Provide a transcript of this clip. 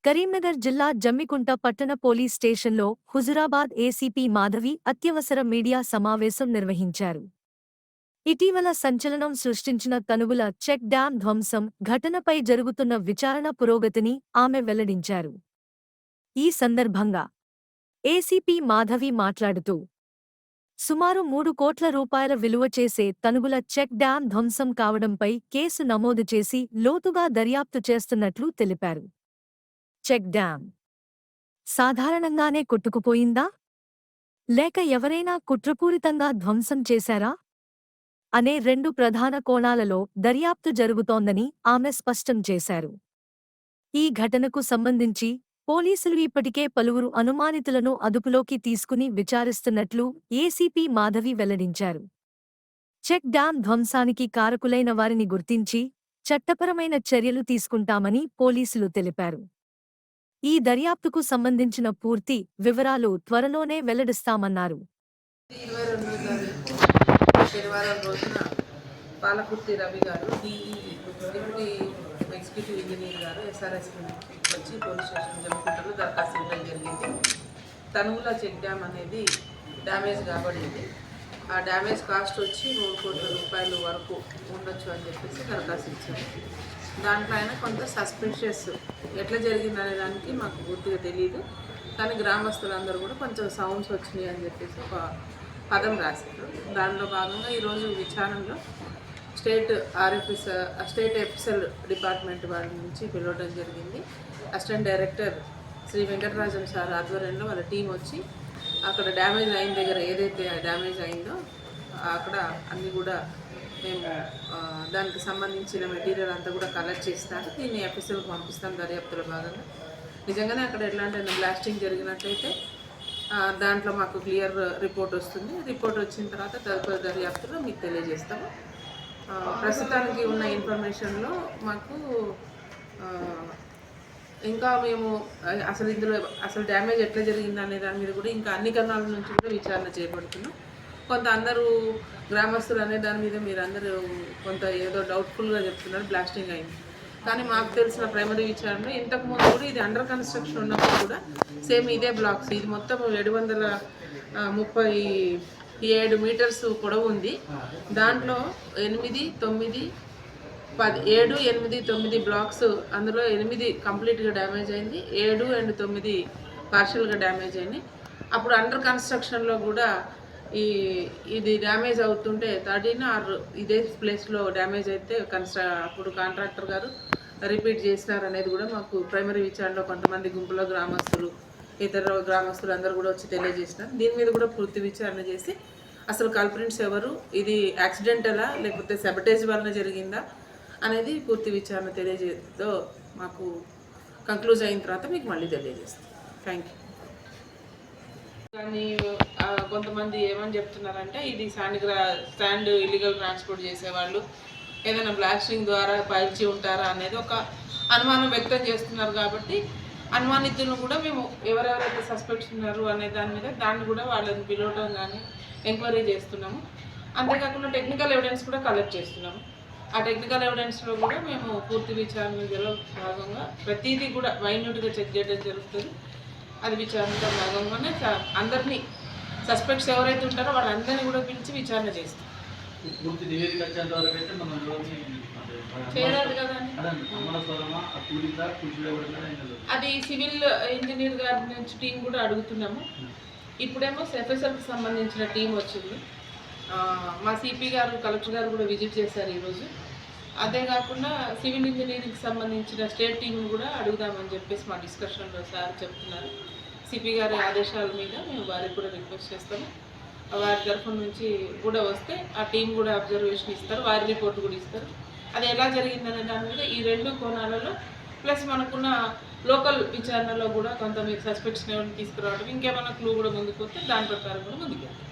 కరీంనగర్ జిల్లా జమ్మికుంట పట్టణ పోలీస్ స్టేషన్లో హుజురాబాద్ ఏసీపీ మాధవి అత్యవసర మీడియా సమావేశం నిర్వహించారు. ఇటీవల సంచలనం సృష్టించిన తనుగుల చెక్ డ్యాం ధ్వంసం ఘటనపై జరుగుతున్న విచారణ పురోగతిని ఆమె వెల్లడించారు. ఈ సందర్భంగా ఏసీపీ మాధవి మాట్లాడుతూ, సుమారు 3 కోట్ల రూపాయల విలువ చేసే తనుగుల చెక్ డ్యాం ధ్వంసం కావడంపై కేసు నమోదు చేసి లోతుగా దర్యాప్తు చేస్తున్నట్లు తెలిపారు. చెక్ డ్యాం సాధారణంగానే కొట్టుకుపోయిందా? లేక ఎవరైనా కుట్రపూరితంగా ధ్వంసం చేశారా? అనే 2 ప్రధాన కోణాలలో దర్యాప్తు జరుగుతోందని ఆమె స్పష్టం చేశారు. ఈ ఘటనకు సంబంధించి పోలీసులు ఇప్పటికే పలువురు అనుమానితులను అదుపులోకి తీసుకుని విచారిస్తున్నట్లు ఏసీపీ మాధవి వెల్లడించారు. చెక్ డ్యాం ధ్వంసానికి కారకులైన వారిని గుర్తించి చట్టపరమైన చర్యలు తీసుకుంటామని పోలీసులు తెలిపారు. ఈ దర్యాప్తుకు సంబంధించిన పూర్తి వివరాలు త్వరలోనే వెల్లడిస్తామన్నారు. 22 శనివారం రోజున పాలకుర్తి రవి గారు డిప్యూటీ ఎగ్జిక్యూటివ్ ఇంజనీర్ గారు SRS వచ్చి పోలీస్ స్టేషన్ జమ్మికుంటలో దరఖాస్తు ఇవ్వడం జరిగింది. తనుగుల చెక్ డ్యామ్ అనేది డ్యామేజ్ కాబడింది. ఆ డ్యామేజ్ కాస్ట్ వచ్చి 3 కోట్ల రూపాయల వరకు ఉండొచ్చు అని చెప్పేసి దరఖాస్తు ఇచ్చారు. దాంట్లో ఆయన కొంత సస్పిషియస్ ఎట్లా జరిగిందనే దానికి మాకు పూర్తిగా తెలియదు, కానీ గ్రామస్తులందరూ కూడా కొంచెం సౌండ్స్ వచ్చినాయి అని చెప్పేసి ఒక పదం రాశారు. దానిలో భాగంగా ఈరోజు విచారణలో స్టేట్ ఎఫ్ఎస్ఎల్ డిపార్ట్మెంట్ వాళ్ళ నుంచి పిలవడం జరిగింది. అసిస్టెంట్ డైరెక్టర్ శ్రీ వెంకటరాజన్ సార్ ఆధ్వర్యంలో వాళ్ళ టీం వచ్చి అక్కడ డ్యామేజ్ అయిన దగ్గర ఏదైతే డ్యామేజ్ అయిందో అక్కడ అన్నీ కూడా మేము దానికి సంబంధించిన మెటీరియల్ అంతా కూడా కలెక్ట్ చేస్తాను. దీన్ని ఎఫ్ఎస్ఎల్కి పంపిస్తాం దర్యాప్తులో భాగంగా. నిజంగానే అక్కడ ఎట్లాంటి బ్లాస్టింగ్ జరిగినట్లయితే దాంట్లో మాకు క్లియర్ రిపోర్ట్ వస్తుంది. రిపోర్ట్ వచ్చిన తర్వాత తదుపరి దర్యాప్తులో మీకు తెలియజేస్తాము. ప్రస్తుతానికి ఉన్న ఇన్ఫర్మేషన్లో మాకు ఇంకా మేము అసలు డ్యామేజ్ ఎట్లా జరిగింది అనే దాని మీద కూడా ఇంకా అన్ని కణాల నుంచి కూడా విచారణ చేపడుతున్నాం. కొంత అందరూ గ్రామస్తులు అనే దాని మీద మీరందరూ కొంత ఏదో డౌట్ఫుల్గా చెప్తున్నారు, బ్లాస్టింగ్ అయింది. కానీ మాకు తెలిసిన ప్రైమరీ విచారణలో ఇంతకుముందు కూడా ఇది అండర్ కన్స్ట్రక్షన్ ఉన్నప్పుడు కూడా సేమ్ ఇదే బ్లాక్స్, ఇది మొత్తం 737 మీటర్స్ పొడవు ఉంది. దాంట్లో 8, 9, 10, 7, 8, 9 బ్లాక్స్, అందులో 8 కంప్లీట్గా డ్యామేజ్ అయింది, 7 and 9 పార్షియల్గా డ్యామేజ్ అయింది. అప్పుడు అండర్ కన్స్ట్రక్షన్లో కూడా ఇది డ్యామేజ్ అవుతుంటే 13 or ఇదే ప్లేస్లో డ్యామేజ్ అయితే అప్పుడు కాంట్రాక్టర్ గారు రిపీట్ చేసినారు అనేది కూడా మాకు ప్రైమరీ విచారణలో కొంతమంది గుంపులో గ్రామస్తులు, ఇతర గ్రామస్తులు అందరూ కూడా వచ్చి తెలియజేసినారు. దీని మీద కూడా పూర్తి విచారణ చేసి అసలు కల్ప్రిట్స్ ఎవరు, ఇది యాక్సిడెంటలా లేకపోతే సబటేజ్ వలన జరిగిందా అనేది పూర్తి విచారణ తెలియజేదో మాకు కంక్లూజ్ అయిన తర్వాత మీకు మళ్ళీ తెలియజేస్తాం. Thank you. కానీ కొంతమంది ఏమని చెప్తున్నారంటే ఇది శాండ్ ఇల్లీగల్ ట్రాన్స్పోర్ట్ చేసేవాళ్ళు ఏదైనా బ్లాస్టింగ్ ద్వారా పైల్చి ఉంటారా అనేది ఒక అనుమానం వ్యక్తం చేస్తున్నారు. కాబట్టి అనుమానితులను కూడా మేము ఎవరెవరైతే సస్పెక్ట్స్ ఉన్నారు అనే దాని మీద దాన్ని కూడా వాళ్ళని పిలవడం కానీ ఎంక్వైరీ చేస్తున్నాము. అంతేకాకుండా టెక్నికల్ ఎవిడెన్స్ కూడా కలెక్ట్ చేస్తున్నాము. ఆ టెక్నికల్ ఎవిడెన్స్లో కూడా మేము పూర్తి విచారణలో భాగంగా ప్రతిదీ కూడా మైన్యూట్గా చెక్ చేయడం జరుగుతుంది. అది విచారణలో భాగంగానే అందరినీ సస్పెక్ట్స్ ఎవరైతే ఉంటారో వాళ్ళందరినీ కూడా పిలిచి విచారణ చేస్తాం. చేయరాదు కదండి, అది సివిల్ ఇంజనీర్ గారి నుంచి టీం కూడా అడుగుతున్నాము. ఇప్పుడేమో ఎఫ్ఎస్ఎల్కి సంబంధించిన టీం వచ్చింది. మా సిపి గారు, కలెక్టర్ గారు కూడా విజిట్ చేశారు ఈరోజు. అదే కాకుండా సివిల్ ఇంజనీరింగ్కి సంబంధించిన స్టేట్ టీంను కూడా అడుగుదామని చెప్పేసి మా డిస్కషన్లో సార్ చెప్తున్నారు. సిపి గారి ఆదేశాల మీద మేము వారికి కూడా రిక్వెస్ట్ చేస్తాము. వారి తరఫున నుంచి కూడా వస్తే ఆ టీం కూడా అబ్జర్వేషన్ ఇస్తారు, వారి రిపోర్ట్ కూడా ఇస్తారు. అది ఎలా జరిగిందనే దాని మీద ఈ 2 కోణాలలో ప్లస్ మనకున్న లోకల్ విచారణలో కూడా కొంత మీరు సస్పెక్ట్స్ని తీసుకురావడం, ఇంకేమైనా క్లూ కూడా ముందుకు వస్తే దాని ప్రకారం కూడా ముందుకు వెళ్తాం.